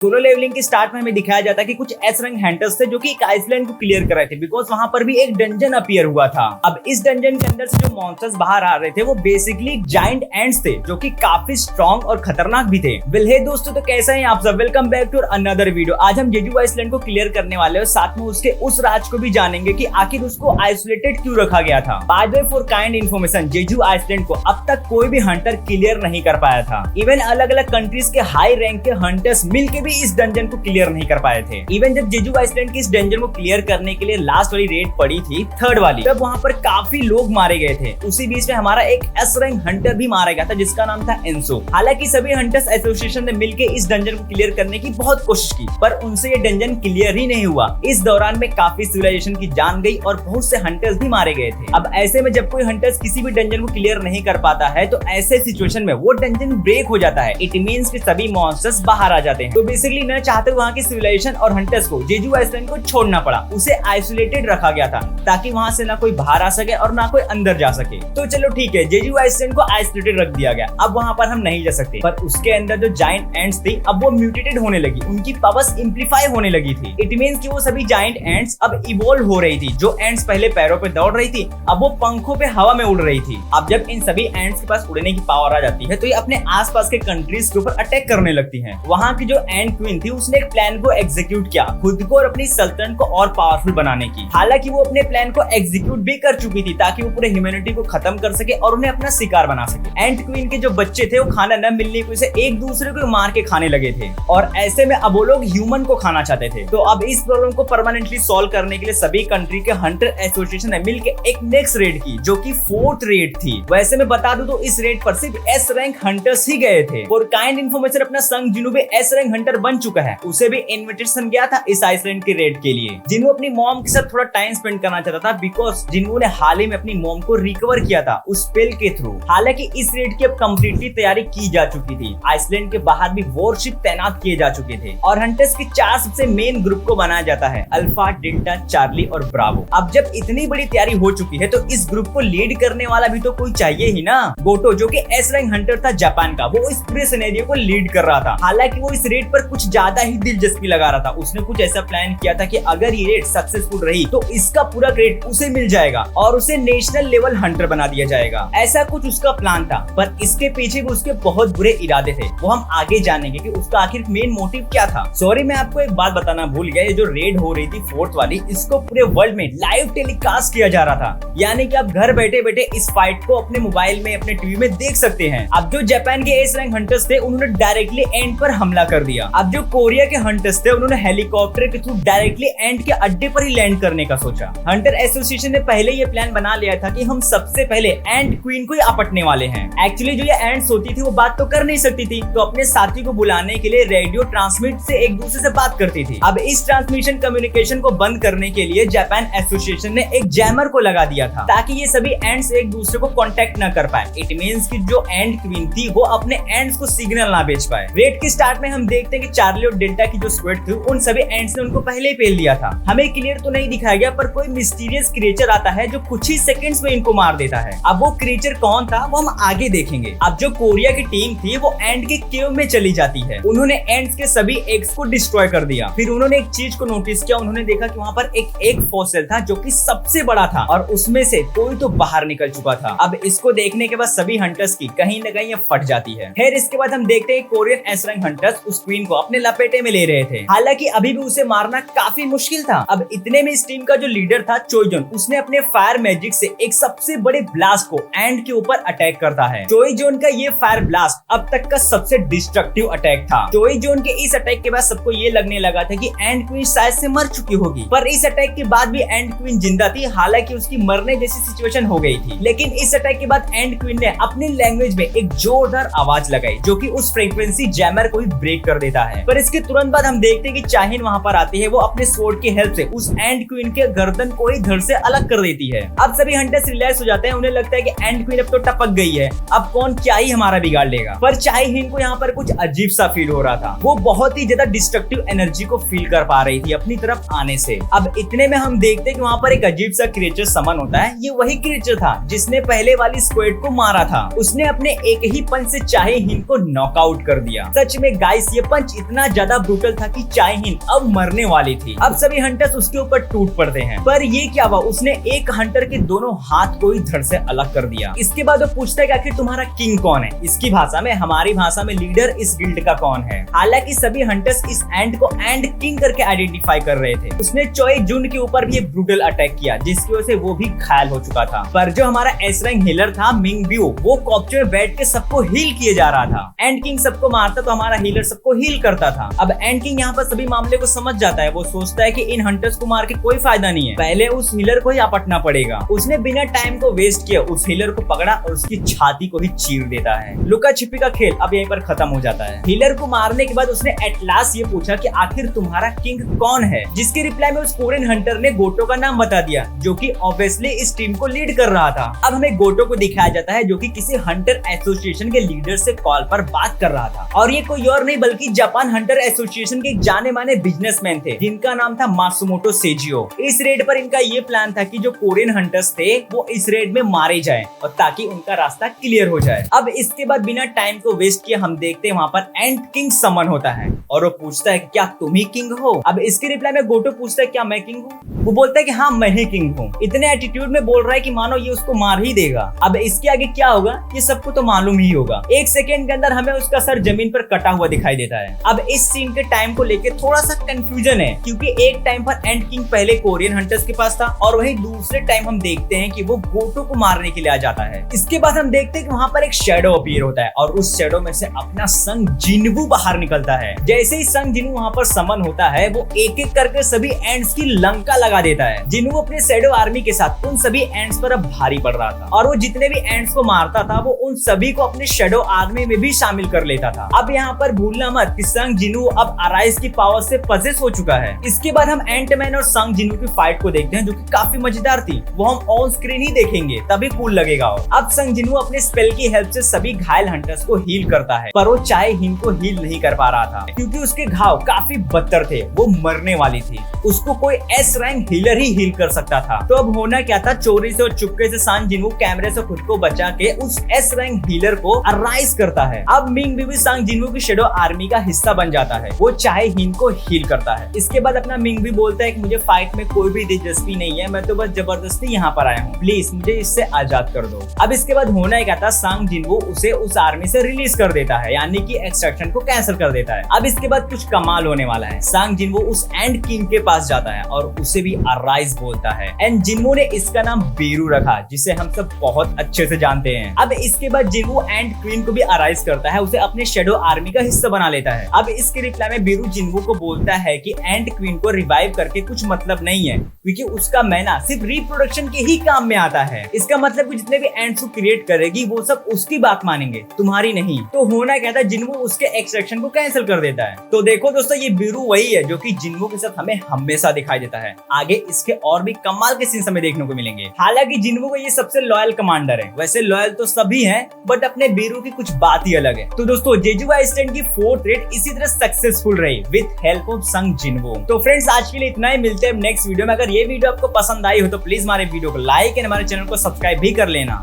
Solo levelling के start में हमें दिखाया जाता है कि कुछ एस रैंक हंटर्स थे जो कि एक आइसलैंड को क्लियर कर रहे थे, बिकॉज वहां पर भी एक डंजन अपीयर हुआ था। अब इस डंजन के अंदर से जो मॉन्स्टर्स बाहर आ रहे थे वो बेसिकली जायंट एंट्स थे जो कि काफी स्ट्रॉन्ग और खतरनाक भी थे। वेल हे दोस्तों, तो कैसा है आप सब? Welcome back to another video. आज हम जेजू आइसलैंड को क्लियर करने वाले हैं, साथ में उसके उस राज को भी जानेंगे कि आखिर उसको आइसोलेटेड क्यों रखा गया था। By the way, for kind information, Jeju island को अब तक कोई भी हंटर क्लियर नहीं कर पाया था। इवन अलग अलग कंट्रीज के हाई रैंक के हंटर्स मिलके भी इस डंजन को क्लियर नहीं कर पाए थे। इवन जब जेजू आइसलैंड की इस डंजन को क्लियर करने के लिए लास्ट वाली रेड पड़ी थी, थर्ड वाली, तब वहां पर काफी लोग मारे गए थे। उसी बीच में हमारा एक एस रैंक हंटर भी मारा गया था जिसका नाम था एंसो। हालांकि सभी हंटर्स एसोसिएशन ने मिलकर इस डंजन को क्लियर करने की बहुत कोशिश की, पर उनसे ये डंजन क्लियर ही नहीं हुआ। इस दौरान में काफी सिविलाइजेशन की जान गई और बहुत से हंटर्स भी मारे गए थे। अब ऐसे में जब कोई हंटर्स किसी भी डंजन को क्लियर नहीं कर पाता है तो ऐसे सिचुएशन में वो डंजन ब्रेक हो जाता है। इट मींस कि सभी मॉन्स्टर्स बाहर आ जाते हैं। तो बेसिकली न चाहते वहां की सिविलाइजेशन और हंटर्स को जेजू आइसलैंड को छोड़ना पड़ा। उसे आइसोलेटेड रखा गया था ताकि वहां से ना कोई बाहर आ सके और ना कोई अंदर जा सके। तो चलो ठीक है, जेजू आइसलैंड को आइसोलेटेड रख दिया गया। अब वहां पर हम नहीं जा सकते, पर उसके अंदर जो जायंट एंट्स थी अब वो म्यूटेटेड होने लगी, उनकी पावर्स इंप्लीफाई होने लगी थी। इट मींस कि वो सभी जायंट एंट्स अब इवॉल्व हो रही थी। जो एंट्स पहले पैरों पे दौड़ रही थी अब वो पंखों पे हवा में उड़ रही थी। अब जब इन सभी एंट्स के पास उड़ने की पावर आ जाती है तो ये अपने आसपास के कंट्रीज के ऊपर अटैक करने लगती हैं। वहां की जो एंट क्वीन थी उसने एक प्लान को एग्जीक्यूट किया, खुद को और अपनी सल्तनत को और पावरफुल बनाने की। हालांकि वो अपने प्लान को एग्जीक्यूट भी कर चुकी थी ताकि वो पूरे ह्यूमैनिटी को खत्म कर सके और उन्हें अपना शिकार बना सके। एंट क्वीन के जो बच्चे थे वो खाना न मिलने की वजह से एक दूसरे को मार के खाने लगे थे और ऐसे में अब वो लोग ह्यूमन को खाना चाहते थे। तो अब इस प्रॉब्लम को परमानेंटली सॉल्व करने के लिए सभी कंट्री के हंटर एसोसिएशन ने मिलकर एक नेक्स्ट रेड की जो कि 4th रेड थी। वैसे मैं बता दूं तो इस रेड पर सिर्फ एस रैंक हंटर्स ही गए थे। फॉर काइंड इन्फॉर्मेशन, अपना संग जिन्हों भी एस रैंक हंटर बन चुका है, उसे भी इन्विटेशन गया था इस आइसलैंड की रेड के लिए। जिन्हों अपनी मॉम के साथ थोड़ा टाइम स्पेंड करना चाहता था, बिकॉज जिन्हों ने हाल ही में अपनी मॉम को रिकवर किया था उस स्पेल के थ्रू। हालांकि इस रेड की अब कंप्लीटली तैयारी की जा चुकी थी। आइसलैंड के बाहर भी वॉरशिप तैनात किए जा चुके थे और हंटर्स के 4 सबसे मेन ग्रुप को बनाया जाता है, अल्फा, डेल्टा, चार्ली और ब्रावो। अब जब इतनी बड़ी तैयारी हो चुकी है तो इस ग्रुप को लीड करने वाला भी तो कोई चाहिए ही ना। गोटो जो कि एस रैंक हंटर था जापान का, वो इस पूरे सिनेरियो को लीड कर रहा था। हालांकि वो इस रेड पर कुछ ज्यादा ही दिलचस्पी लगा रहा था। उसने कुछ ऐसा प्लान किया था कि अगर ये रेड सक्सेसफुल रही तो इसका पूरा क्रेडिट उसे मिल जाएगा और उसे नेशनल लेवल हंटर बना दिया जाएगा। ऐसा कुछ उसका प्लान था, पर इसके पीछे भी उसके बहुत बुरे इरादे थे। वो हम आगे जानेंगे कि उसका आखिर मेन मोटिव क्या था। सॉरी, मैं आपको एक बात बताना भूल गया। ये जो रेड हो रही थी 4th वाली, इसको पूरे वर्ल्ड में लाइव टेलीकास्ट किया जा रहा था। यानी कि आप घर बैठे बैठे इस फाइट को अपने मोबाइल में, अपने टीवी में देख सकते हैं। अब जो जापान के एस रैंक हंटर्स थे उन्होंने डायरेक्टली एंड पर हमला कर दिया। अब जो कोरिया के हंटर्स थे उन्होंने हेलीकॉप्टर के थ्रू डायरेक्टली एंड के अड्डे पर ही लैंड करने का सोचा। हंटर एसोसिएशन ने पहले ये प्लान बना लिया था कि हम सबसे पहले एंट क्वीन को ही आपटने वाले हैं। एक्चुअली जो ये एंट्स होती थी वो बात तो कर नहीं सकती थी, तो अपने साथी को बुलाने के लिए रेडियो ट्रांसमिट से एक दूसरे से बात करती थी। अब इस ट्रांसमिशन कम्युनिकेशन को बंद करने के लिए जापान एसोसिएशन ने एक जैमर को लगा दिया था ताकि ये सभी एंट्स एक दूसरे को कांटेक्ट न कर पाए। इट मींस कि जो एंट क्वीन थी वो अपने एंट्स को सिग्नल ना भेज पाए। रेड के स्टार्ट में हम देखते हैं कि चार्ली और डेल्टा की जो स्क्वाड थी उन सभी एंट्स ने उनको पहले ही पेल दिया था। हमें क्लियर तो नहीं दिखाया गया, पर कोई मिस्टीरियस क्रिएचर आता है जो कुछ ही सेकंड्स में इनको मार देता है। अब वो क्रिएचर कौन था वो हम आगे देखेंगे। अब जो कोरिया की टीम थी वो एंड के केव में चली जाती है। उन्होंने एंड्स के सभी एग्स को डिस्ट्रॉय कर दिया। फिर उन्होंने एक चीज को नोटिस किया। उन्होंने देखा कि वहां पर एक एग फॉसिल था जो कि सबसे बड़ा था और उसमें से कोई तो बाहर निकल चुका था। अब इसको देखने के बाद सभी हंटर्स की कहीं न कहीं ये फट जाती है। फिर इसके बाद हम देखते हैं कोरियन एस रैंक हंटर्स उस क्वीन को अपने लपेटे में ले रहे थे। हालांकि अभी भी उसे मारना काफी मुश्किल था। अब इतने में इस टीम का जो लीडर था चोइजोन, उसने अपने फायर मैजिक से एक सबसे बड़े ब्लास्ट को एंड के ऊपर अटैक करता है। चोइजोन का ये फायर ब्लास्ट अब तक का सबसे डिस्ट्रक्टिव अटैक था। चोइजोन के इस अटैक के बाद सबको ये लगने लगा था कि एंड क्वीन शायद से मर चुकी होगी, पर इस अटैक के बाद भी एंड क्वीन जिंदा थी। हालांकि उसकी मरने जैसी सिचुएशन हो गई थी, लेकिन इस अटैक के बाद एंड क्वीन ने अपनी लैंग्वेज में एक जोरदार आवाज लगाई जो कि उस फ्रीक्वेंसी जैमर को ही ब्रेक कर देता है। पर इसके तुरंत बाद हम देखते हैं कि चाहिन वहां पर आती है। वो अपने स्वॉर्ड की हेल्प से उस एंड क्वीन के गर्दन को ही धड़ से अलग कर देती है। अब सभी हंटर्स रिलैक्स हो जाते हैं। उन्हें लगता है कि एंड क्वीन अब तो टपक गई है, अब कौन क्या ही हमारा बिगाड़ लेगा। पर चाहिन को यहाँ पर कुछ अजीब सा फील हो रहा था। वो बहुत ही ज्यादा डिस्ट्रक्टिव एनर्जी को फील कर पा रही थी अपनी तरफ आने से। अब इतने में हम देखते हैं कि वहां पर एक अजीब सा क्रिएचर समन होता है। ये वही क्रिएचर था जिसने पहले वाली स्क्वाड को मारा था। उसने अपने एक ही पंच से चाहिन को नॉकआउट कर दिया। सच में गाइस, ये पंच कुछ इतना ज्यादा ब्रूटल था कि चाय हिन अब मरने वाली थी। अब सभी हंटर्स उसके ऊपर टूट पड़ते हैं, पर ये क्या हुआ, उसने एक हंटर के दोनों हाथ को ही धड़ से अलग कर दिया। इसके बाद वो पूछता है कि आखिर तुम्हारा किंग कौन है। इसकी भाषा में, हमारी भाषा में लीडर इस गिल्ड का कौन है। हालांकि सभी हंटर्स इस एंड को एंड किंग करके आइडेंटिफाई कर रहे थे। उसने चोई जुन के ऊपर भी एक ब्रूटल अटैक किया, जिसकी वजह से वो भी घायल हो चुका था। पर जो हमारा एस रैंक हीलर था मिंग ब्यू, वो कॉप्चर में बैठ के सबको हील किए जा रहा था। एंड किंग सबको मारता तो हमारा हीलर सबको हील करता था। अब एंड किंग यहाँ पर सभी मामले को समझ जाता है। वो सोचता है कि इन हंटर्स को मार के कोई फायदा नहीं है, पहले उस हीलर को ही आपटना पड़ेगा। उसने बिना टाइम को वेस्ट किया उस हीलर को पकड़ा और उसकी छाती को ही चीर देता है। लुका छिपी का खेल अब यहीं पर खत्म हो जाता है। हीलर को मारने के बाद उसने एट लास्ट ये पूछा कि आखिर तुम्हारा किंग कौन है, जिसके रिप्लाई में उस कोरियन हंटर ने गोटो का नाम बता दिया, जो कि ऑब्वियसली इस टीम को लीड कर रहा था। अब हमें गोटो को दिखाया जाता है जो कि किसी हंटर एसोसिएशन के लीडर से कॉल पर बात कर रहा था, और ये कोई और नहीं बल्कि जापान हंटर एसोसिएशन के जाने माने बिजनेसमैन थे, जिनका नाम था मासुमोटो सेजियो। इस रेड पर इनका ये प्लान था कि जो कोरियन हंटर्स थे वो इस रेड में मारे जाएं, और ताकि उनका रास्ता क्लियर हो जाए। अब इसके बाद बिना टाइम को वेस्ट किए हम देखते हैं वहाँ पर एंड किंग समन होता है, और वो पूछता है कि क्या तुम ही किंग हो। अब इसके रिप्लाई में गोटो पूछता है क्या मैं किंग हूँ। वो बोलता है कि हाँ मैं ही किंग हूँ। इतने एटीट्यूड में बोल रहा है कि मानो ये उसको मार ही देगा। अब इसके आगे क्या होगा ये सबको तो मालूम ही होगा। एक सेकेंड के अंदर हमें उसका सर जमीन पर कटा हुआ दिखाई देता है। अब इस सीन के टाइम को लेकर थोड़ा सा कंफ्यूजन है, क्योंकि एक टाइम पर एंड किंग पहले कोरियन हंटर्स के पास था, और वहीं दूसरे टाइम हम देखते हैं कि वो गोटो को मारने के लिए आ जाता है। इसके बाद हम देखते हैं कि वहाँ पर एक शैडो अपीयर होता है, और उस शैडो में से अपना संग जिनवू बाहर निकलता है। जैसे ही संग जिनवू वहाँ पर समन होता है, वो एक एक करके सभी एंड्स की लंका लगा देता है। जिनवू अपने शैडो आर्मी के साथ उन सभी एंड्स पर अब भारी पड़ रहा था, और वो जितने भी एंड्स को मारता था वो उन सभी को अपने शैडो आर्मी में भी शामिल कर लेता था। अब यहाँ पर भूलना मत कि संग जिनवू अब अराइज की पावर से पजेस हो चुका है। इसके बाद हम एंटमैन और संग जिनवू की फाइट को देखते हैं, जो कि काफी मजेदार थी। वो हम ऑन स्क्रीन ही देखेंगे, तभी कूल लगेगा। अब संग जिनवू अपने स्पेल की हेल्प से सभी घायल हंटर्स को हील करता है, पर वो चाहे हिन को हील नहीं कर पा रहा था, क्योंकि उसके घाव काफी बदतर थे, वो मरने वाली थी। उसको कोई एस रैंक हीलर ही हील कर सकता था। तो अब होना क्या था, चोरी से और चुपके से सांग जिनवू कैमरे से खुद को बचा के उस एस रैंक हीलर को अराइज करता है। अब मिंग भी सांग जिनवू की शैडो आर्मी का हिस्सा बन जाता है। वो चाहे हिन को हील करता है। इसके बाद अपना मिंग भी बोलता है कि मुझे फाइट में कोई भी दिलचस्पी नहीं है, मैं तो बस जबरदस्ती यहाँ पर आया हूँ, प्लीज मुझे इससे आजाद कर दो। अब इसके बाद होना क्या था, सांग जिनवू उसे उस आर्मी से रिलीज कर देता है, यानी कि एक्सट्रैक्शन को कैंसिल कर देता है। अब इसके बाद कुछ कमाल होने वाला है। सांग जिनवू उस एंड किंग के पास जाता है और उसे भी अराइज बोलता है, एंड जिनवू ने इसका नाम बेरू रखा, जिसे हम सब बहुत अच्छे से जानते हैं। अब इसके बाद जिनवू एंड क्वीन को भी अराइज करता है, उसे अपने शैडो आर्मी का हिस्सा बना लेता है। अब इसके रिप्लाई में बेरू जिनवू को बोलता है कि एंड क्वीन को रिवाइव करके कुछ मतलब नहीं है, क्योंकि उसका मैना सिर्फ रिप्रोडक्शन के ही काम में आता है। इसका मतलब कि जितने भी एंड्स को क्रिएट करेगी वो सब उसकी बात मानेंगे, तुम्हारी नहीं। तो होना क्या था, जिनवू उसके एक्सट्रैक्शन को कैंसिल कर देता है। तो देखो दोस्तों, ये बेरू वही है जो कि जिनवू के साथ हमें हमेशा दिखाई देता है। आगे इसके और भी कमाल के सीन्स हमें देखने को मिलेंगे। हालांकि जिनवू को ये सबसे लॉयल कमांडर है। वैसे लॉयल तो सभी हैं, बट अपने बेरू की कुछ बात ही अलग है। तो दोस्तों, जेजू आइसलैंड की 4th रेड इसी तरह सक्सेसफुल रही विद हेल्प ऑफ संग जिनवू। तो फ्रेंड्स, आज के लिए इतना ही। मिलते हैं नेक्स्ट वीडियो में। अगर ये वीडियो आपको पसंद आई हो तो प्लीज हमारे वीडियो को लाइक एंड हमारे चैनल को सब्सक्राइब भी कर लेना।